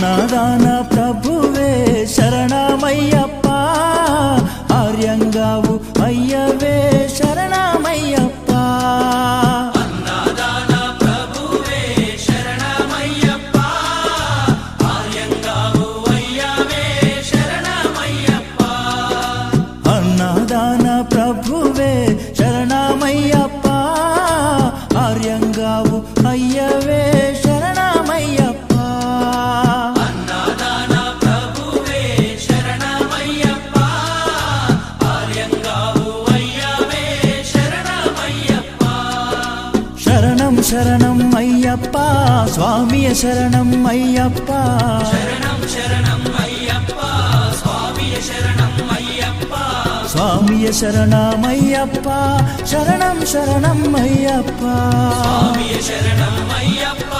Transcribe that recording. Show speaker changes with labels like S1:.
S1: అన్నదాన ప్రభువే శరణమయ్యప్ప, ఆర్యంగావు అయ్యవే శరణమయ్యప్ప.
S2: అన్నదాన ప్రభువే శరణమయ్యప్ప, ఆర్యంగావు అయ్యవే శరణమయ్యప్ప.
S1: అన్నదాన ప్రభువే శరణమయ్యప్ప, ఆర్యంగావు అయ్యవే శరణమయ్యప్ప.
S2: అన్నదాన ప్రభువే శరణమయ్యప్ప, ఆర్యంగావు అయ్యవే శరణమయ్యప్ప.
S1: శరణం శరణం అయ్యప్ప, స్వామియ శరణం అయ్యప్ప.
S2: శరణం శరణం అయ్యప్ప, స్వామియ శరణం అయ్యప్ప.
S1: స్వామియ శరణమయ్యప్ప, శరణం శరణం అయ్యప్ప.
S2: స్వామియ శరణం అయ్యప్ప.